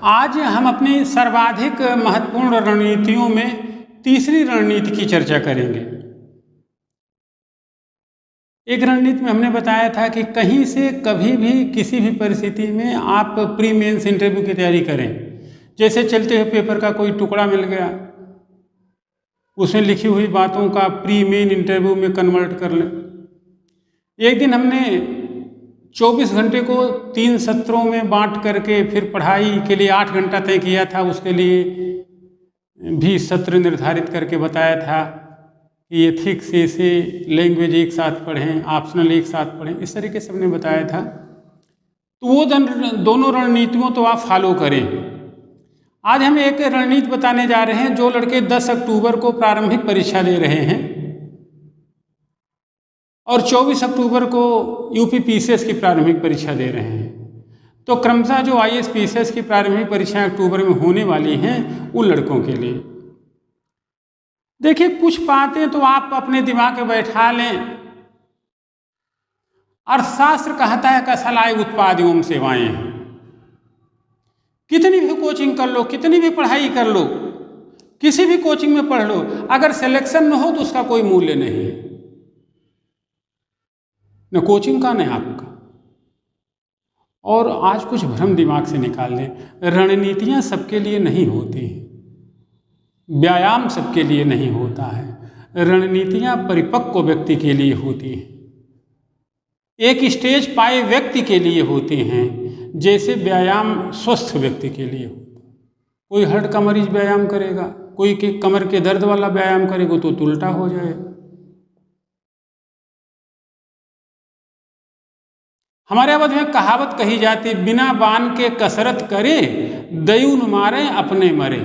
आज हम अपनी सर्वाधिक महत्वपूर्ण रणनीतियों में तीसरी रणनीति की चर्चा करेंगे। एक रणनीति में हमने बताया था कि कहीं से कभी भी किसी भी परिस्थिति में आप प्री मेंस इंटरव्यू की तैयारी करें। जैसे चलते हुए पेपर का कोई टुकड़ा मिल गया, उसमें लिखी हुई बातों का प्री मेन इंटरव्यू में कन्वर्ट कर लें। एक दिन हमने 24 घंटे को 3 सत्रों में बांट करके फिर पढ़ाई के लिए 8 घंटा तय किया था। उसके लिए भी सत्र निर्धारित करके बताया था कि एथिक्स से लैंग्वेज एक साथ पढ़ें, ऑप्शनल एक साथ पढ़ें, इस तरीके से हमने बताया था। तो वो दोनों रणनीतियों तो आप फॉलो करें। आज हम एक रणनीति बताने जा रहे हैं। जो लड़के 10 अक्टूबर को प्रारंभिक परीक्षा दे रहे हैं और 24 अक्टूबर को यूपी पीसीएस की प्रारंभिक परीक्षा दे रहे हैं, तो क्रमशः जो आईएएस पीसीएस की प्रारंभिक परीक्षाएं अक्टूबर में होने वाली हैं, उन लड़कों के लिए देखिए, कुछ बातें तो आप अपने दिमाग में बैठा लें। अर्थशास्त्र कहता है कसलाय उत्पाद एवं सेवाएं हैं। कितनी भी कोचिंग कर लो, कितनी भी पढ़ाई कर लो, किसी भी कोचिंग में पढ़ लो, अगर सिलेक्शन न हो तो उसका कोई मूल्य नहीं है, न कोचिंग का न आपका। और आज कुछ भ्रम दिमाग से निकाल दें। रणनीतियां सबके लिए नहीं होती हैं, व्यायाम सबके लिए नहीं होता है। रणनीतियां परिपक्व व्यक्ति के लिए होती हैं, एक स्टेज पाए व्यक्ति के लिए होती हैं, जैसे व्यायाम स्वस्थ व्यक्ति के लिए होता है। कोई हार्ट का मरीज व्यायाम करेगा, कोई के कमर के दर्द वाला व्यायाम करेगा तो उल्टा हो जाएगा। हमारे अवध में कहावत कही जाती, बिना बान के कसरत करे, दयून मारे अपने मरे।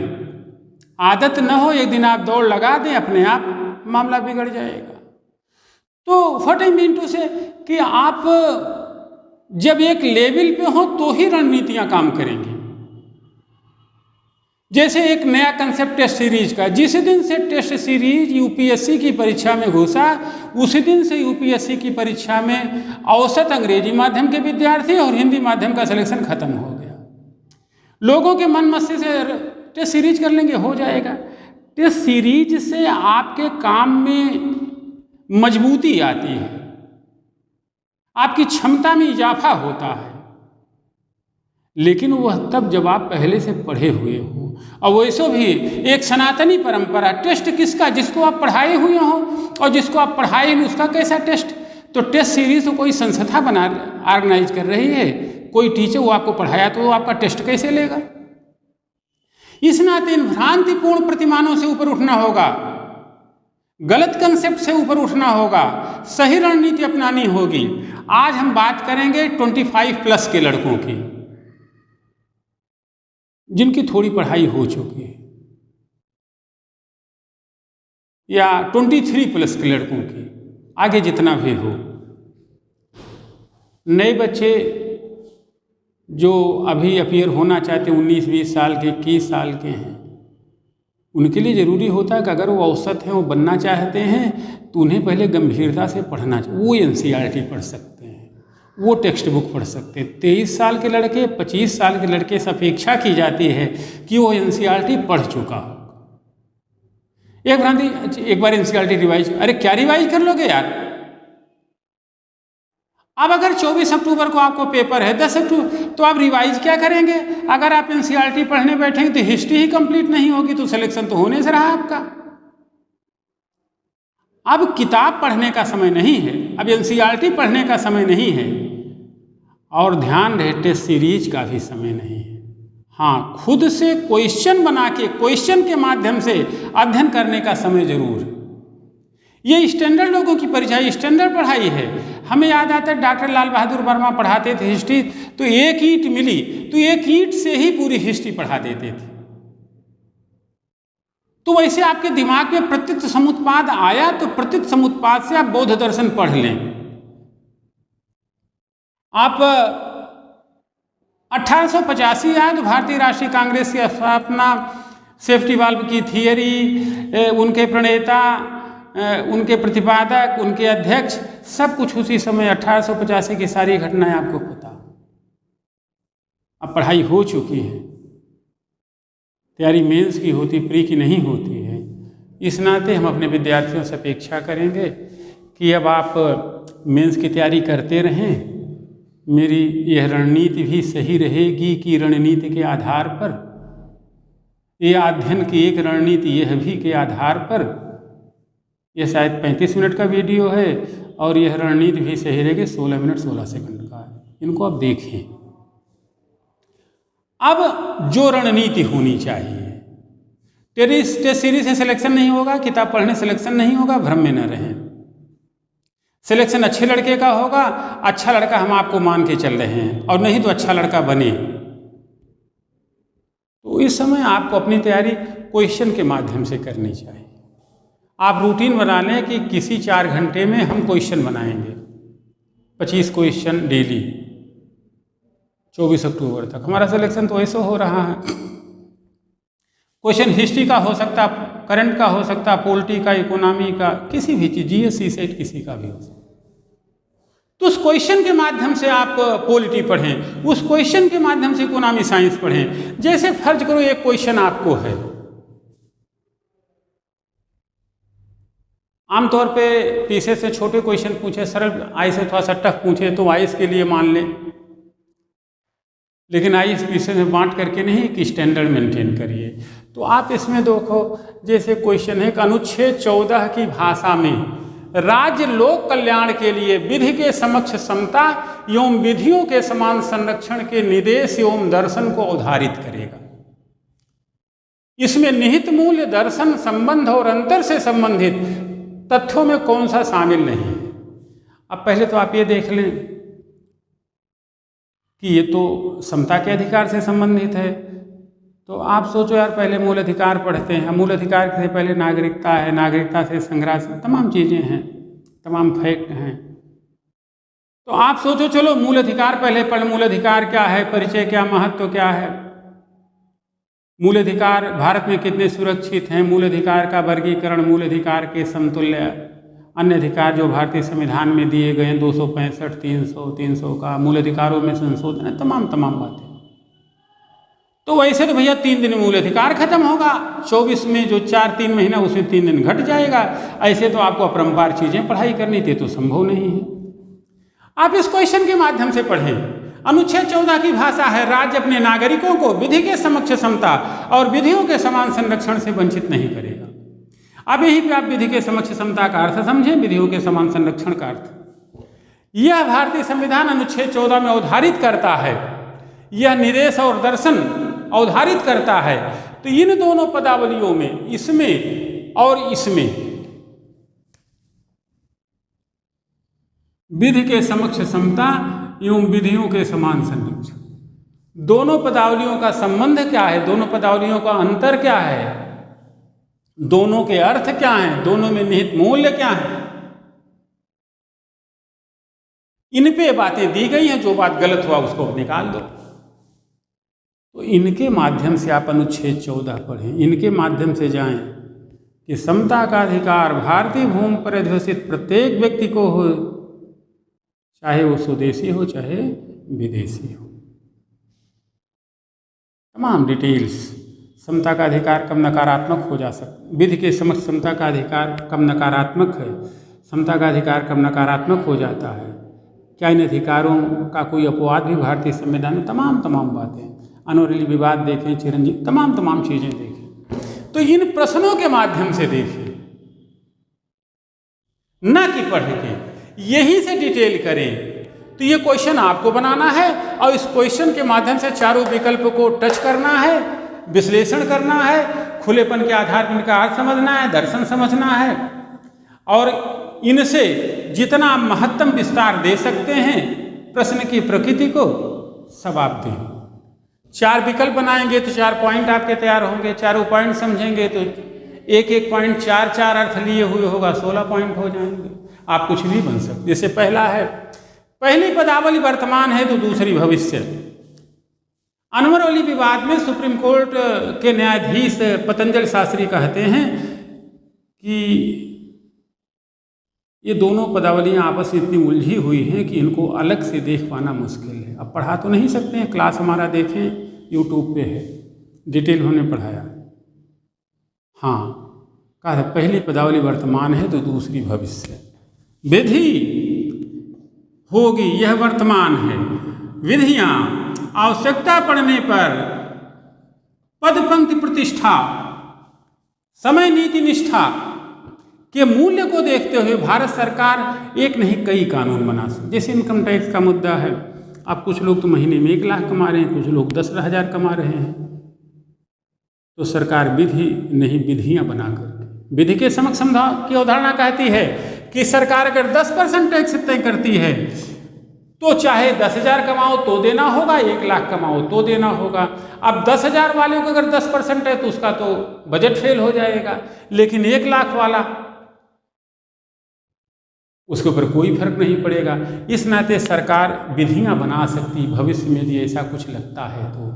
आदत न हो, एक दिन आप दौड़ लगा दें, अपने आप मामला बिगड़ जाएगा। तो व्हाट आई मीन टू से कि आप जब एक लेवल पे हो तो ही रणनीतियां काम करेंगी। जैसे एक नया कंसेप्ट टेस्ट सीरीज का, जिस दिन से टेस्ट सीरीज यूपीएससी की परीक्षा में घुसा, उसी दिन से यूपीएससी की परीक्षा में औसत अंग्रेजी माध्यम के विद्यार्थी और हिंदी माध्यम का सिलेक्शन खत्म हो गया। लोगों के मन मस्तिष्क से टेस्ट सीरीज कर लेंगे, हो जाएगा। टेस्ट सीरीज से आपके काम में मजबूती आती है, आपकी क्षमता में इजाफा होता है, लेकिन वह तब जब आप पहले से पढ़े हुए हो। और वैसे भी एक सनातनी परंपरा, टेस्ट किसका? जिसको आप पढ़ाए हुए हो, और जिसको आप पढ़ाए नहीं उसका कैसा टेस्ट? तो टेस्ट सीरीज तो कोई संस्था ऑर्गेनाइज कर रही है, कोई टीचर वो आपको पढ़ाया तो वो आपका टेस्ट कैसे लेगा? इस नाते इन भ्रांतिपूर्ण प्रतिमानों से ऊपर उठना होगा, गलत कंसेप्ट से ऊपर उठना होगा, सही रणनीति अपनानी होगी। आज हम बात करेंगे 25+ के लड़कों की, जिनकी थोड़ी पढ़ाई हो चुकी है, या 23+ के लड़कों की, आगे जितना भी हो। नए बच्चे जो अभी अपीयर होना चाहते हैं, 19-20 साल के, 21 साल के हैं, उनके लिए ज़रूरी होता है कि अगर वो औसत हैं, वो बनना चाहते हैं, तो उन्हें पहले गंभीरता से पढ़ना चाहिए। वो एनसीईआरटी पढ़ सकते हैं, वो टेक्स्ट बुक पढ़ सकते हैं। 23 साल के लड़के, 25 साल के लड़के से अपेक्षा की जाती है कि वो एनसीईआरटी पढ़ चुका हो। एक भ्रांति, एक बार एनसीईआरटी रिवाइज, अरे क्या रिवाइज कर लोगे यार? अब अगर 24 अक्टूबर को आपको पेपर है, 10 अक्टूबर, तो आप रिवाइज क्या करेंगे? अगर आप एनसीईआरटी पढ़ने बैठेंगे तो हिस्ट्री ही कंप्लीट नहीं होगी, तो सिलेक्शन तो होने से रहा आपका। अब किताब पढ़ने का समय नहीं है, अब एनसीईआरटी पढ़ने का समय नहीं है, और ध्यान रहे टेस्ट सीरीज का भी समय नहीं है। हाँ, खुद से क्वेश्चन बना के, क्वेश्चन के माध्यम से अध्ययन करने का समय जरूर। ये स्टैंडर्ड लोगों की परीक्षा, स्टैंडर्ड पढ़ाई है। हमें याद आता है डॉक्टर लाल बहादुर वर्मा पढ़ाते थे हिस्ट्री, तो एक ईंट मिली तो एक ईंट से ही पूरी हिस्ट्री पढ़ा देते थे। तो वैसे आपके दिमाग में प्रत्यक्ष समुत्पाद आया तो प्रत्यक्ष समुत्पाद से आप बौद्ध दर्शन पढ़ लें। आप 1885 आए तो भारतीय राष्ट्रीय कांग्रेस की स्थापना, सेफ्टी वाल्व की थियरी, उनके प्रणेता, उनके प्रतिपादक, उनके अध्यक्ष, सब कुछ उसी समय 1885 की सारी घटनाएं आपको पता। अब पढ़ाई हो चुकी है, तैयारी मेंस की होती, प्री की नहीं होती है। इस नाते हम अपने विद्यार्थियों से अपेक्षा करेंगे कि अब आप मेंस की तैयारी करते रहें। मेरी यह रणनीति भी सही रहेगी कि रणनीति के आधार पर, ये अध्ययन की एक रणनीति यह भी के आधार पर, यह शायद 35 मिनट का वीडियो है और यह रणनीति भी सही रहेगी 16 मिनट 16 सेकंड का है। इनको आप देखें। अब जो रणनीति होनी चाहिए, टेस्ट सीरीज से सिलेक्शन नहीं होगा, किताब पढ़ने सिलेक्शन नहीं होगा, भ्रम में न रहें। सिलेक्शन अच्छे लड़के का होगा, अच्छा लड़का हम आपको मान के चल रहे हैं, और नहीं तो अच्छा लड़का बने। तो इस समय आपको अपनी तैयारी क्वेश्चन के माध्यम से करनी चाहिए। आप रूटीन बना लें कि किसी 4 घंटे में हम क्वेश्चन बनाएंगे, 25 क्वेश्चन डेली, 24 अक्टूबर तक। हमारा सिलेक्शन तो ऐसा हो रहा है। क्वेश्चन हिस्ट्री का हो सकता, करंट का हो सकता, पॉलिटी का, इकोनॉमी का, किसी भी चीज, जीएस सेट किसी का भी हो सकता। तो उस क्वेश्चन के माध्यम से आप पॉलिटी पढ़ें, उस क्वेश्चन के माध्यम से इकोनॉमी साइंस पढ़ें। जैसे फर्ज करो एक क्वेश्चन आपको है, आमतौर पे पीछे से छोटे क्वेश्चन पूछे, सरल आई से थोड़ा सा टफ पूछे तो आईएएस के लिए मान लें, लेकिन आईएएस पीछे में बांट करके नहीं, कि स्टैंडर्ड मेंटेन करिए। तो आप इसमें देखो, जैसे क्वेश्चन है कि अनुच्छेद 14 की भाषा में राज्य लोक कल्याण के लिए विधि के समक्ष समता एवं विधियों के समान संरक्षण के निर्देश एवं दर्शन को अवधारित करेगा। इसमें निहित मूल्य, दर्शन, संबंध और अंतर से संबंधित तथ्यों में कौन सा शामिल नहीं है। अब पहले तो आप ये देख लें कि ये तो समता के अधिकार से संबंधित है। तो आप सोचो यार, पहले मूल अधिकार पढ़ते हैं, मूल अधिकार से पहले नागरिकता है, नागरिकता से संग्रह, तमाम चीज़ें हैं, तमाम फैक्ट हैं। तो आप सोचो, चलो मूल अधिकार पहले पढ़, मूल अधिकार क्या है, परिचय क्या, महत्व क्या है, मूल अधिकार भारत में कितने सुरक्षित हैं, मूल अधिकार का वर्गीकरण, मूल अधिकार के समतुल्य अन्य अधिकार जो भारतीय संविधान में दिए गए हैं, 265, 300 का, मूल अधिकारों में संशोधन है, तमाम बातें। तो वैसे तो भैया 3 दिन में मूल अधिकार खत्म होगा, 24 में जो 4-3 महीना, उसमें 3 दिन घट जाएगा। ऐसे तो आपको अपरंपार चीजें पढ़ाई करनी थी, तो संभव नहीं है। आप इस क्वेश्चन के माध्यम से पढ़ें। अनुच्छेद 14 की भाषा है, राज्य अपने नागरिकों को विधि के समक्ष समता और विधियों के समान संरक्षण से वंचित नहीं करेगा। अब यहीं पे आप विधि के समक्ष समता का अर्थ समझें, विधियों के समान संरक्षण का अर्थ। यह भारतीय संविधान अनुच्छेद 14 में अवधारित करता है, यह निर्देश और दर्शन अवधारित करता है। तो इन दोनों पदावलियों में, इसमें और इसमें, विधि के समक्ष समता एवं विधियों के समान संरक्षण, दोनों पदावलियों का संबंध क्या है, दोनों पदावलियों का अंतर क्या है, दोनों के अर्थ क्या हैं, दोनों में निहित मूल्य क्या है, इन पे बातें दी गई हैं। जो बात गलत हुआ उसको निकाल दो। तो इनके माध्यम से आप अनुच्छेद 14 पढ़ें, इनके माध्यम से जाएं कि समता का अधिकार भारतीय भूमि पर अधिवसित प्रत्येक व्यक्ति को हो, चाहे वो स्वदेशी हो चाहे विदेशी हो। तमाम डिटेल्स। समता का अधिकार कब नकारात्मक हो जा सकता, विधि के समक्ष समता का अधिकार कब नकारात्मक है, समता का अधिकार कब नकारात्मक हो जाता है, क्या इन अधिकारों का कोई अपवाद भी भारतीय संविधान में, तमाम बातें। अनोरेली विवाद देखें, चिरंजीव, तमाम चीजें देखें। तो इन प्रश्नों के माध्यम से देखें, ना कि पढ़ के, यहीं से डिटेल करें। तो ये क्वेश्चन आपको बनाना है और इस क्वेश्चन के माध्यम से चारों विकल्प को टच करना है, विश्लेषण करना है, खुलेपन के आधार पर इनका अर्थ समझना है, दर्शन समझना है, और इनसे जितना महत्तम विस्तार दे सकते हैं प्रश्न की प्रकृति को, सब आप दें। 4 विकल्प बनाएंगे तो 4 पॉइंट आपके तैयार होंगे, चारों पॉइंट समझेंगे तो एक पॉइंट 4 अर्थ लिए हुए होगा, 16 पॉइंट हो जाएंगे। आप कुछ भी बन सकते। जैसे पहला है, पहली पदावली वर्तमान है तो दूसरी भविष्य। अनवरवली विवाद में सुप्रीम कोर्ट के न्यायाधीश पतंजलि शास्त्री कहते हैं कि ये दोनों पदावलियाँ आपस में इतनी उलझी हुई हैं कि इनको अलग से देख पाना मुश्किल है। अब पढ़ा तो नहीं सकते हैं, क्लास हमारा देखें, यूट्यूब पे है, डिटेल होने पढ़ाया। हाँ, कहा था पहली पदावली वर्तमान है तो दूसरी भविष्य। विधि होगी यह वर्तमान है, विधियां आवश्यकता पड़ने पर पद पंक्ति प्रतिष्ठा समय नीति निष्ठा के मूल्य को देखते हुए भारत सरकार एक नहीं कई कानून बना सकती। जैसे इनकम टैक्स का मुद्दा है, अब कुछ लोग तो महीने में 1 लाख कमा रहे हैं, कुछ लोग 10,000 कमा रहे हैं, तो सरकार विधि नहीं विधियां बनाकर विधि के समक्ष समझा की अवधारणा कहती है कि सरकार अगर 10% टैक्स तय करती है तो चाहे 10,000 कमाओ तो देना होगा, 1 लाख कमाओ तो देना होगा। अब 10,000 वाले को अगर 10% है तो उसका तो बजट फेल हो जाएगा, लेकिन 1 लाख वाला उसके ऊपर कोई फर्क नहीं पड़ेगा। इस नाते सरकार विधियां बना सकती भविष्य में यदि ऐसा कुछ लगता है तो।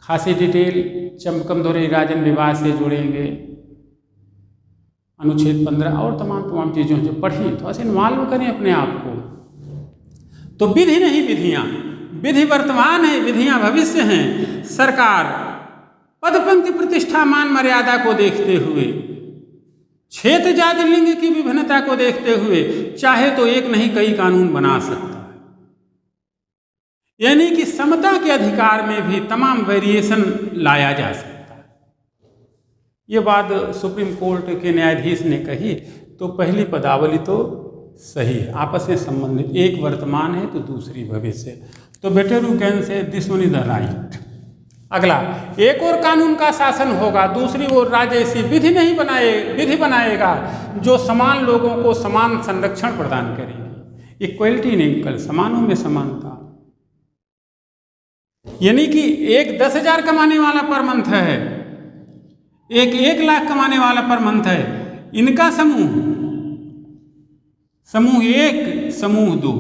खासी डिटेल चमकमदोरे राजन विवाद से जुड़ेंगे, अनुच्छेद 15 और तमाम चीज़ों जो पढ़ें तो ऐसे मालूम करें अपने आप को। तो विधि नहीं विधियां, विधि वर्तमान है, विधियां भविष्य हैं। सरकार पद पंक्ति प्रतिष्ठा मान मर्यादा को देखते हुए, क्षेत्र जाति लिंग की विभिन्नता को देखते हुए चाहे तो एक नहीं कई कानून बना सकता है। यानी कि समता के अधिकार में भी तमाम वेरिएशन लाया जा सकता है। ये बात सुप्रीम कोर्ट के न्यायाधीश ने कही तो पहली पदावली तो सही है, आपस में संबंधित, एक वर्तमान है तो दूसरी भविष्य। तो better you can say this one is the right. अगला, एक और कानून का शासन होगा, दूसरी ओर राज्य ऐसी विधि बनाएगा जो समान लोगों को समान संरक्षण प्रदान करेगी। इक्वलिटी इन इक्वल, समानों में समानता। यानी कि एक 10,000 कमाने वाला पर मंथ है, एक 1 लाख कमाने वाला पर मंथ है, इनका समूह 1 समूह 2,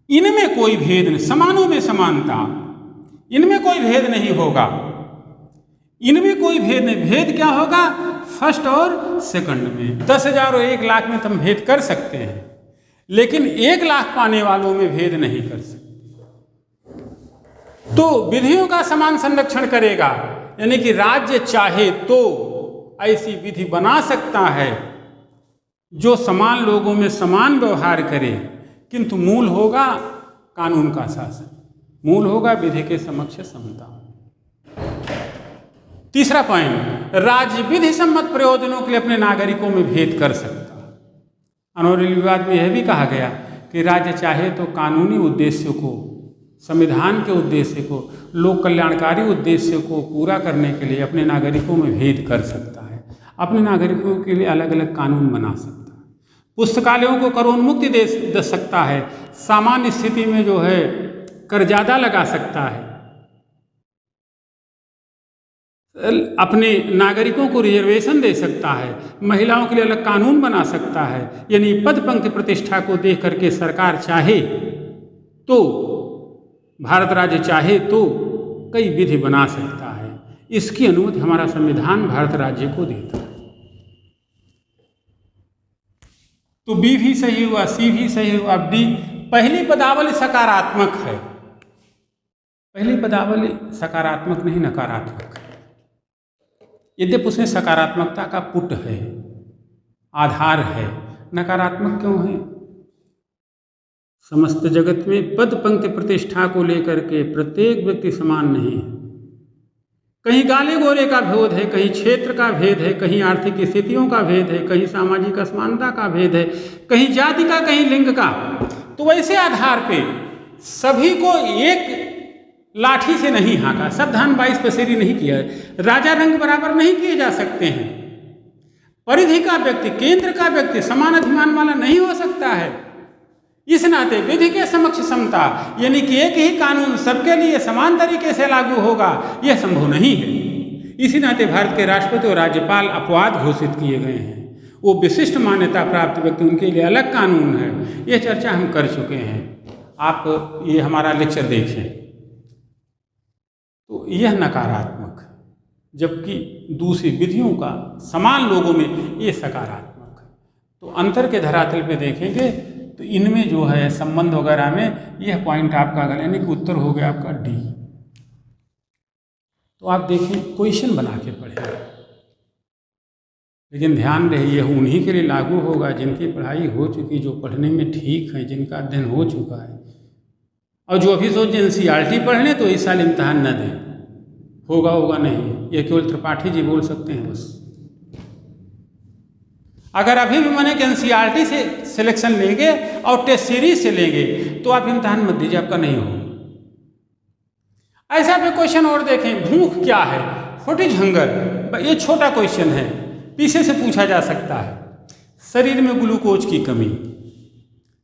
इनमें कोई भेद नहीं, समानों में समानता, इनमें कोई भेद नहीं होगा, इनमें कोई भेद नहीं। भेद क्या होगा? फर्स्ट और सेकंड में। 10,000 और 1 लाख में तुम भेद कर सकते हैं, लेकिन 1 लाख पाने वालों में भेद नहीं कर सकते। तो विधियों का समान संरक्षण करेगा, यानी कि राज्य चाहे तो ऐसी विधि बना सकता है जो समान लोगों में समान व्यवहार करे, किंतु मूल होगा कानून का शासन, मूल होगा विधि के समक्ष समता। तीसरा पॉइंट, राज्य विधि सम्मत प्रयोजनों के लिए अपने नागरिकों में भेद कर सकता। अनोरल विवाद में यह भी कहा गया कि राज्य चाहे तो कानूनी उद्देश्य को, संविधान के उद्देश्य को, लोक कल्याणकारी उद्देश्य को पूरा करने के लिए अपने नागरिकों में भेद कर सकता है, अपने नागरिकों के लिए अलग अलग कानून बना सकता है, पुस्तकालयों को करोन्मुक्ति दे सकता है, सामान्य स्थिति में जो है कर ज़्यादा लगा सकता है, अपने नागरिकों को रिजर्वेशन दे सकता है, महिलाओं के लिए अलग कानून बना सकता है। यानी पद पंक्ति प्रतिष्ठा को देख करके सरकार चाहे तो, भारत राज्य चाहे तो कई विधि बना सकता है। इसकी अनुमति हमारा संविधान भारत राज्य को देता है। तो बी भी सही हुआ, सी भी सही हुआ, डी। पहली पदावली सकारात्मक है, पहली पदावली सकारात्मक नहीं नकारात्मक है। यद्यपि उसमें सकारात्मकता का पुट है, आधार है, नकारात्मक क्यों है? समस्त जगत में पद पंक्ति प्रतिष्ठा को लेकर के प्रत्येक व्यक्ति समान नहीं है। कहीं काले गोरे का भेद है, कहीं क्षेत्र का भेद है, कहीं आर्थिक स्थितियों का भेद है, कहीं सामाजिक असमानता का भेद है, कहीं जाति का, कहीं लिंग का। तो वैसे आधार पे सभी को एक लाठी से नहीं हाँका, सब धान 22 पसेरी नहीं किया, राजा रंग बराबर नहीं किए जा सकते हैं। परिधि का व्यक्ति, केंद्र का व्यक्ति समान अधिमान वाला नहीं हो सकता है। इस नाते विधि के समक्ष समता, यानी कि एक ही कानून सबके लिए समान तरीके से लागू होगा, यह संभव नहीं है। इसी नाते भारत के राष्ट्रपति और राज्यपाल अपवाद घोषित किए गए हैं। वो विशिष्ट मान्यता प्राप्त व्यक्ति, उनके लिए अलग कानून है। यह चर्चा हम कर चुके हैं, आप ये हमारा लेक्चर देखें। तो यह नकारात्मक है, जबकि दूसरी विधियों का समान लोगों में ये सकारात्मक है। तो अंतर के धरातल पे देखेंगे तो इनमें जो है संबंध वगैरह में यह पॉइंट आपका गलत, यानी कि उत्तर हो गया आपका डी। तो आप देखें क्वेश्चन बना के पढ़ें, लेकिन ध्यान रहे ये उन्हीं के लिए लागू होगा जिनकी पढ़ाई हो चुकी, जो पढ़ने में ठीक है, जिनका अध्ययन हो चुका है। और जो अभी सोच NCERT पढ़ लें तो इस साल इम्तहान न दें, होगा नहीं, ये केवल त्रिपाठी जी बोल सकते हैं बस। अगर अभी भी माने कि NCERT से सिलेक्शन लेंगे और टेस्ट सीरीज से लेंगे तो आप इम्तहान मत दीजिए, आपका नहीं होगा। ऐसा पे क्वेश्चन और देखें, भूख क्या है, व्हाट इज हंगर, ये छोटा क्वेश्चन है, पीछे से पूछा जा सकता है। शरीर में ग्लूकोज की कमी,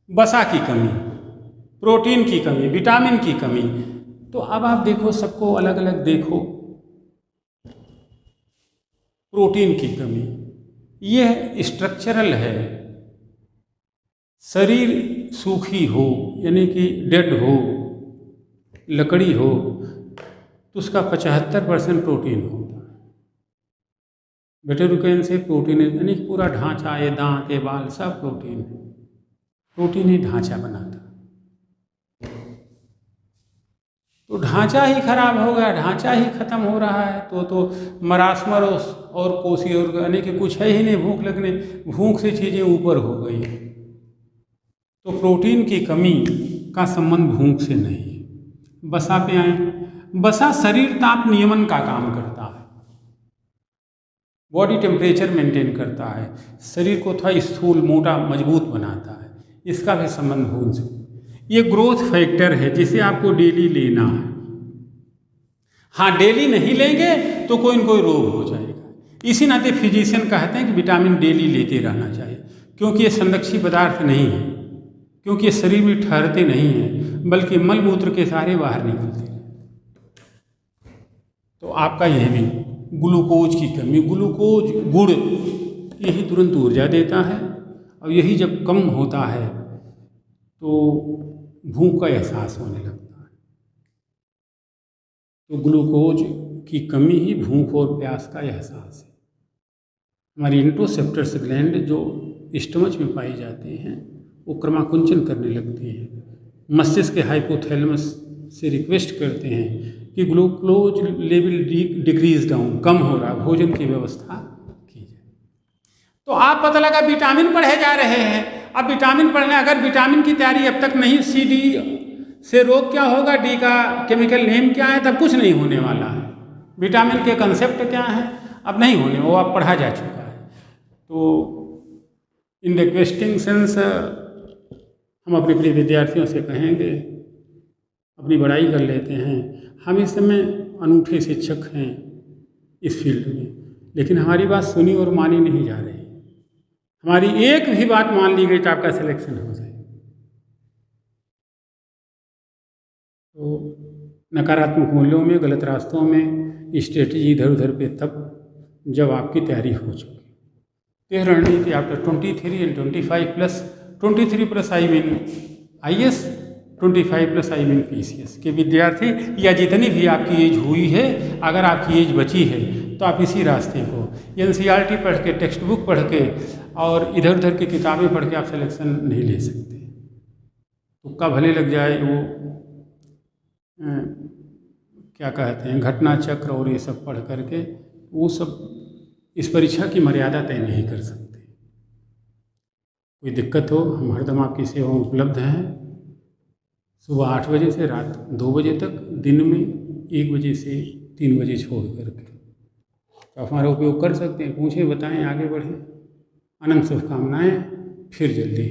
वसा की कमी, प्रोटीन की कमी, विटामिन की कमी। तो अब आप देखो, सबको अलग अलग देखो। प्रोटीन की कमी यह स्ट्रक्चरल है, शरीर सूखी हो यानी कि डेड हो, लकड़ी हो तो उसका 75% प्रोटीन होता है। वेटेरुकेन से प्रोटीन यानी पूरा ढांचा, ये दांत, ये बाल, सब प्रोटीन है। प्रोटीन ही ढांचा बनाता है। तो ढांचा ही खराब हो गया, ढांचा ही खत्म हो रहा है तो मरासमर और कोसी और यानी कि कुछ है ही नहीं, भूख लगने, भूख से चीज़ें ऊपर हो गई। तो प्रोटीन की कमी का संबंध भूख से नहीं है। वसा पे आए, वसा शरीर ताप नियमन का काम करता है, बॉडी टेम्परेचर मेंटेन करता है, शरीर को थोड़ा स्थूल, मोटा, मजबूत बनाता है, इसका भी संबंध भूख से। ये ग्रोथ फैक्टर है जिसे आपको डेली लेना है। हाँ, डेली नहीं लेंगे तो कोई न कोई रोग हो जाएगा। इसी नाते फिजिशियन कहते हैं कि विटामिन डेली लेते रहना चाहिए, क्योंकि ये संरक्षी पदार्थ नहीं है, क्योंकि ये शरीर में ठहरते नहीं हैं, बल्कि मल मूत्र के सारे बाहर निकलते हैं। तो आपका यह भी ग्लूकोज की कमी, ग्लूकोज गुड़ यही तुरंत ऊर्जा देता है, और यही जब कम होता है तो भूख का एहसास होने लगता है। तो ग्लूकोज की कमी ही भूख और प्यास का एहसास है। हमारी इंट्रोसेप्टर्स ग्लैंड जो स्टमच में पाई जाती हैं वो क्रमाकुंचन करने लगती हैं, मस्तिष्क के हाइपोथैलेमस से रिक्वेस्ट करते हैं कि ग्लूकोज लेवल डिक्रीज डाउन, कम हो रहा, भोजन की व्यवस्था की जाए। तो आप पता लगा विटामिन पढ़े जा रहे हैं। अब विटामिन पढ़ने, अगर विटामिन की तैयारी अब तक नहीं, CD से रोग क्या होगा, D का केमिकल नेम क्या है, तब कुछ नहीं होने वाला है। विटामिन के कंसेप्ट क्या है, अब नहीं होने, वो अब पढ़ा जा चुका है। तो इन रिक्वेस्टिंग सेंस हम अपने प्रिय विद्यार्थियों से कहेंगे, अपनी बड़ाई कर लेते हैं, हम इस समय अनूठे शिक्षक हैं इस फील्ड में, लेकिन हमारी बात सुनी और मानी नहीं जा रही। हमारी एक भी बात मान ली गई तो आपका सिलेक्शन हो जाए। तो नकारात्मक मूल्यों में, गलत रास्तों में, स्ट्रेटजी इधर उधर पे तब जब आपकी तैयारी हो चुकी। तो यह रणनीति after 23 and 25+, 23+ I mean IS, 25+ I mean PCS के विद्यार्थी, या जितनी भी आपकी एज हुई है, अगर आपकी एज बची है तो आप इसी रास्ते को NCERT पढ़ के, टेक्स्ट बुक पढ़ के और इधर उधर की किताबें पढ़ के आप सिलेक्शन नहीं ले सकते। तुक्का भले लग जाए, वो क्या कहते हैं, घटना चक्र और ये सब पढ़ करके वो सब इस परीक्षा की मर्यादा तय नहीं कर सकते। कोई दिक्कत हो, हम हरदम आपकी सेवा में उपलब्ध हैं। सुबह 8 बजे से रात 2 बजे तक, दिन में 1 बजे से 3 बजे छोड़ करके। तो आप हमारा उपयोग कर सकते हैं। पूछें, बताएं, आगे बढ़ें। अनंत शुभकामनाएं, फिर जल्दी।